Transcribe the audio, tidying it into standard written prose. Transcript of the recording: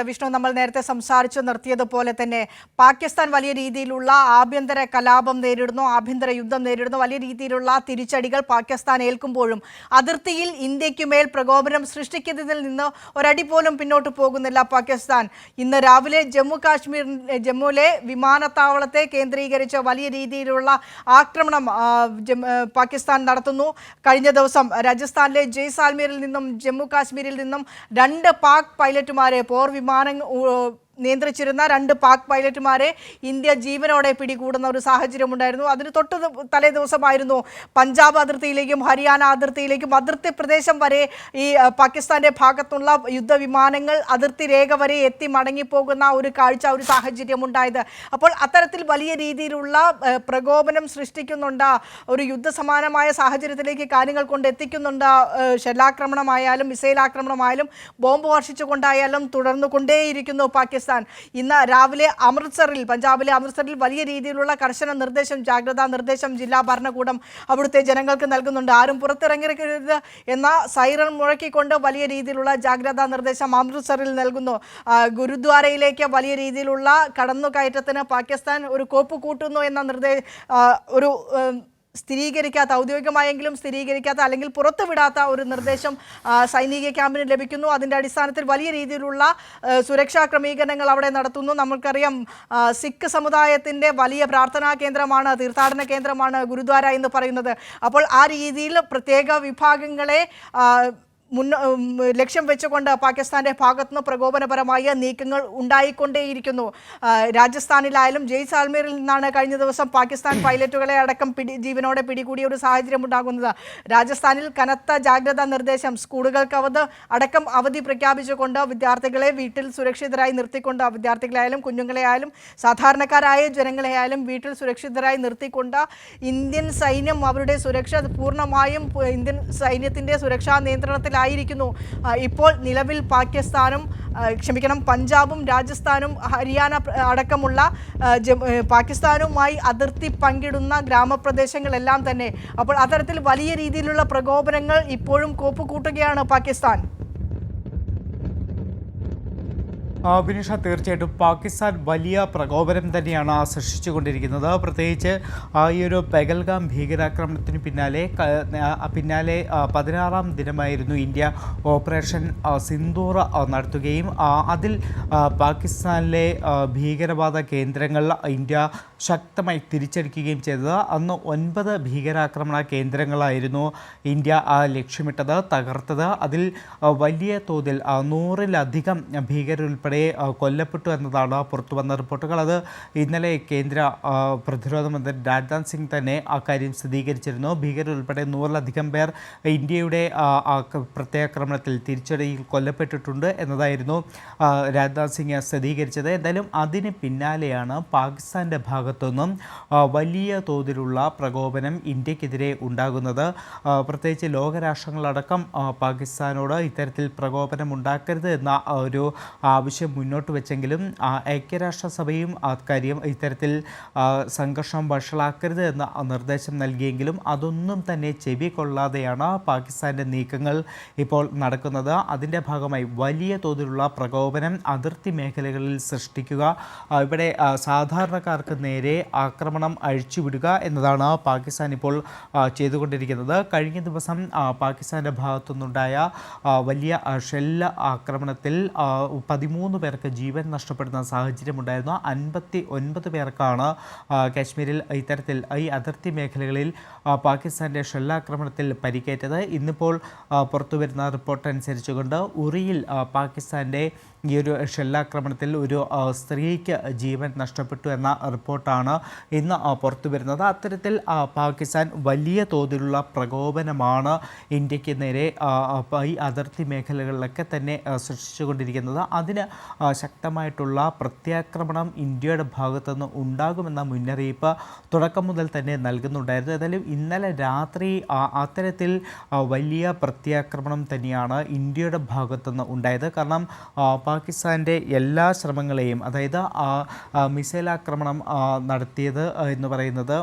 വിഷ്ണു, നമ്മൾ നേരത്തെ സംസാരിച്ചു നിർത്തിയതുപോലെ തന്നെ പാകിസ്ഥാൻ വലിയ രീതിയിലുള്ള ആഭ്യന്തര കലാപം നേരിടുന്നു, ആഭ്യന്തര യുദ്ധം നേരിടുന്നു. വലിയ രീതിയിലുള്ള തിരിച്ചടികൾ പാകിസ്ഥാൻ ഏൽക്കുമ്പോഴും അതിർത്തിയിൽ ഇന്ത്യക്കുമേൽ പ്രകോപനം സൃഷ്ടിക്കുന്നതിൽ നിന്ന് ഒരടി പോലും പിന്നോട്ട് പോകുന്നില്ല പാകിസ്ഥാൻ. ഇന്ന് രാവിലെ ജമ്മുവിലെ വിമാനത്താവളത്തെ കേന്ദ്രീകരിച്ച് വലിയ രീതിയിലുള്ള ആക്രമണം പാകിസ്ഥാൻ നടത്തുന്നു. കഴിഞ്ഞ ദിവസം രാജസ്ഥാനിലെ ജയ്സാൽമീറിൽ നിന്നും ജമ്മു കാശ്മീരിൽ നിന്നും 2 പാക് പൈലറ്റുമാരെ വിമാനം നിയന്ത്രിച്ചിരുന്ന 2 പാക് പൈലറ്റുമാരെ ഇന്ത്യ ജീവനോടെ പിടികൂടുന്ന ഒരു സാഹചര്യമുണ്ടായിരുന്നു. അതിന് തൊട്ട് തലേ ദിവസമായിരുന്നു പഞ്ചാബ് അതിർത്തിയിലേക്കും ഹരിയാന അതിർത്തിയിലേക്കും അതിർത്തി പ്രദേശം വരെ ഈ പാകിസ്ഥാന്റെ ഭാഗത്തുള്ള യുദ്ധവിമാനങ്ങൾ അതിർത്തി രേഖ വരെ എത്തി മടങ്ങിപ്പോകുന്ന ഒരു കാഴ്ച, ഒരു സാഹചര്യം ഉണ്ടായത്. അപ്പോൾ അത്തരത്തിൽ വലിയ രീതിയിലുള്ള പ്രകോപനം സൃഷ്ടിക്കുന്നുണ്ട്, ഒരു യുദ്ധസമാനമായ സാഹചര്യത്തിലേക്ക് കാര്യങ്ങൾ കൊണ്ടെത്തിക്കുന്നുണ്ട്. ഷെല്ലാക്രമണമായാലും മിസൈൽ ആക്രമണമായാലും ബോംബ് വർഷിച്ചുകൊണ്ടായാലും തുടർന്നു കൊണ്ടേയിരിക്കുന്നു പാകിസ്ഥാൻ. ഇന്ന് രാവിലെ പഞ്ചാബിലെ അമൃത്സറിൽ വലിയ രീതിയിലുള്ള കർശന നിർദ്ദേശം, ജാഗ്രതാ നിർദ്ദേശം ജില്ലാ ഭരണകൂടം അവിടുത്തെ ജനങ്ങൾക്ക് നൽകുന്നുണ്ട്. ആരും പുറത്തിറങ്ങരുത് എന്ന സൈറൺ മുഴക്കിക്കൊണ്ട് വലിയ രീതിയിലുള്ള ജാഗ്രതാ നിർദ്ദേശം അമൃത്സറിൽ നൽകുന്നു. ഗുരുദ്വാരയിലേക്ക് വലിയ രീതിയിലുള്ള കടന്നുകയറ്റത്തിന് പാകിസ്ഥാൻ ഒരു കോപ്പ് കൂട്ടുന്നു എന്ന സ്ഥിരീകരിക്കാത്ത, ഔദ്യോഗികമായെങ്കിലും സ്ഥിരീകരിക്കാത്ത അല്ലെങ്കിൽ പുറത്തുവിടാത്ത ഒരു നിർദ്ദേശം സൈനിക ക്യാമ്പിന് ലഭിക്കുന്നു. അതിൻ്റെ അടിസ്ഥാനത്തിൽ വലിയ രീതിയിലുള്ള സുരക്ഷാ ക്രമീകരണങ്ങൾ അവിടെ നടത്തുന്നു. നമുക്കറിയാം, സിഖ് സമുദായത്തിൻ്റെ വലിയ പ്രാർത്ഥനാ കേന്ദ്രമാണ്, തീർത്ഥാടന കേന്ദ്രമാണ് ഗുരുദ്വാര എന്ന് പറയുന്നത്. അപ്പോൾ ആ രീതിയിൽ പ്രത്യേക വിഭാഗങ്ങളെ ലക്ഷ്യം വെച്ചുകൊണ്ട് പാകിസ്ഥാന്റെ ഭാഗത്തുനിന്ന് പ്രകോപനപരമായ നീക്കങ്ങൾ ഉണ്ടായിക്കൊണ്ടേയിരിക്കുന്നു. രാജസ്ഥാനിലായാലും ജയ്സാൽമീറിൽ നിന്നാണ് കഴിഞ്ഞ ദിവസം പാകിസ്ഥാൻ പൈലറ്റുകളെ അടക്കം ജീവനോടെ പിടികൂടിയ ഒരു സാഹചര്യം ഉണ്ടാകുന്നത്. രാജസ്ഥാനിൽ കനത്ത ജാഗ്രതാ നിർദ്ദേശം, സ്കൂളുകൾക്ക് അവധി പ്രഖ്യാപിച്ചുകൊണ്ട് വിദ്യാർത്ഥികളെ വീട്ടിൽ സുരക്ഷിതരായി നിർത്തിക്കൊണ്ട്, വിദ്യാർത്ഥികളായാലും കുഞ്ഞുങ്ങളെയായാലും സാധാരണക്കാരായ ജനങ്ങളെയായാലും വീട്ടിൽ സുരക്ഷിതരായി നിർത്തിക്കൊണ്ട് ഇന്ത്യൻ സൈന്യം അവരുടെ സുരക്ഷ പൂർണ്ണമായും ഇന്ത്യൻ സൈന്യത്തിൻ്റെ സുരക്ഷാ നിയന്ത്രണത്തിൽ ായിരിക്കുന്നു. ഇപ്പോൾ നിലവിൽ പഞ്ചാബും രാജസ്ഥാനും ഹരിയാന അടക്കമുള്ള പാകിസ്ഥാനുമായി അതിർത്തി പങ്കിടുന്ന ഗ്രാമപ്രദേശങ്ങളെല്ലാം തന്നെ. അപ്പോൾ അത്തരത്തിൽ വലിയ രീതിയിലുള്ള പ്രകോപനങ്ങൾ ഇപ്പോഴും കോപ്പുകൂട്ടുകയാണ് പാകിസ്ഥാൻ. വിനിഷ, തീർച്ചയായിട്ടും പാകിസ്ഥാൻ വലിയ പ്രകോപനം തന്നെയാണ് സൃഷ്ടിച്ചുകൊണ്ടിരിക്കുന്നത്. പ്രത്യേകിച്ച് ഈ ഒരു പെഹൽഗാം ഭീകരാക്രമണത്തിന് പിന്നാലെ 16-ാം ദിനമായിരുന്നു ഇന്ത്യ ഓപ്പറേഷൻ സിന്ദൂർ നടത്തുകയും അതിൽ പാകിസ്ഥാനിലെ ഭീകരവാദ കേന്ദ്രങ്ങൾ ഇന്ത്യ ശക്തമായി തിരിച്ചടിക്കുകയും ചെയ്തത്. അന്ന് 9 ഭീകരാക്രമണ കേന്ദ്രങ്ങളായിരുന്നു ഇന്ത്യ ലക്ഷ്യമിട്ടത്, തകർത്തത്. അതിൽ വലിയ തോതിൽ 100-ലധികം ഭീകരരുൾപ്പെടെ കൊല്ലപ്പെട്ടു എന്നതാണ് പുറത്തുവന്ന റിപ്പോർട്ടുകൾ. അത് ഇന്നലെ കേന്ദ്ര പ്രതിരോധ മന്ത്രി രാജ്നാഥ് സിംഗ് തന്നെ അക്കാര്യം സ്ഥിരീകരിച്ചിരുന്നു. ഭീകരരുൾപ്പെടെ 100-ലധികം പേർ ഇന്ത്യയുടെ പ്രത്യാക്രമണത്തിൽ തിരിച്ചടിയിൽ കൊല്ലപ്പെട്ടിട്ടുണ്ട് എന്നതായിരുന്നു രാജ്നാഥ് സിംഗ് സ്ഥിരീകരിച്ചത്. എന്തായാലും അതിന് പിന്നാലെയാണ് പാകിസ്ഥാൻ്റെ ഭാഗത്തുനിന്നും വലിയ തോതിലുള്ള പ്രകോപനം ഇന്ത്യക്കെതിരെ ഉണ്ടാകുന്നത്. പ്രത്യേകിച്ച് ലോകരാഷ്ട്രങ്ങളടക്കം പാകിസ്ഥാനോട് ഇത്തരത്തിൽ പ്രകോപനം ഉണ്ടാക്കരുത് എന്ന ഒരു ആവശ്യം മുന്നോട്ട് വെച്ചെങ്കിലും ഐക്യരാഷ്ട്രസഭയും അക്കാര്യം ഇത്തരത്തിൽ സംഘർഷം വഷളാക്കരുത് എന്ന നിർദ്ദേശം നൽകിയെങ്കിലും അതൊന്നും തന്നെ ചെവി കൊള്ളാതെയാണ് പാകിസ്ഥാൻ്റെ നീക്കങ്ങൾ ഇപ്പോൾ നടക്കുന്നത്. അതിൻ്റെ ഭാഗമായി വലിയ തോതിലുള്ള പ്രകോപനം അതിർത്തി മേഖലകളിൽ സൃഷ്ടിക്കുക, ഇവിടെ സാധാരണക്കാർക്ക് നേരെ ആക്രമണം അഴിച്ചുവിടുക എന്നതാണ് പാകിസ്ഥാൻ ഇപ്പോൾ ചെയ്തുകൊണ്ടിരിക്കുന്നത്. കഴിഞ്ഞ ദിവസം പാകിസ്ഥാൻ്റെ ഭാഗത്തുനിന്നുണ്ടായ വലിയ ഷെല്ല് ആക്രമണത്തിൽ 13 പേർക്ക് ജീവൻ നഷ്ടപ്പെടുന്ന സാഹചര്യമുണ്ടായിരുന്നു. 59 പേർക്കാണ് കാശ്മീരിൽ ഇത്തരത്തിൽ ഈ അതിർത്തി മേഖലകളിൽ പാകിസ്ഥാൻ്റെ ഷെല്ലാക്രമണത്തിൽ പരിക്കേറ്റത്. ഇന്നിപ്പോൾ പുറത്തുവരുന്ന റിപ്പോർട്ട് അനുസരിച്ചുകൊണ്ട് ഉറിയിൽ പാകിസ്ഥാൻ്റെ ഈ ഒരു ഷെല്ലാക്രമണത്തിൽ ഒരു സ്ത്രീക്ക് ജീവൻ നഷ്ടപ്പെട്ടു എന്ന റിപ്പോർട്ടാണ് ഇന്ന് പുറത്തു വരുന്നത്. അത്തരത്തിൽ പാകിസ്ഥാൻ വലിയ തോതിലുള്ള പ്രകോപനമാണ് ഇന്ത്യക്ക് നേരെ ഈ അതിർത്തി മേഖലകളിലൊക്കെ തന്നെ സൃഷ്ടിച്ചുകൊണ്ടിരിക്കുന്നത്. അതിന് ശക്തമായിട്ടുള്ള പ്രത്യാക്രമണം ഇന്ത്യയുടെ ഭാഗത്തുനിന്ന് ഉണ്ടാകുമെന്ന മുന്നറിയിപ്പ് തുടക്കം മുതൽ തന്നെ നൽകുന്നുണ്ടായിരുന്നു. ഏതായാലും ഇന്നലെ രാത്രി അത്തരത്തിൽ വലിയ പ്രത്യാക്രമണം തന്നെയാണ് ഇന്ത്യയുടെ ഭാഗത്തുനിന്ന് ഉണ്ടായത്. കാരണം പാകിസ്ഥാൻ്റെ എല്ലാ ശ്രമങ്ങളെയും, അതായത് മിസൈൽ ആക്രമണം നടത്തിയത് എന്ന് പറയുന്നത്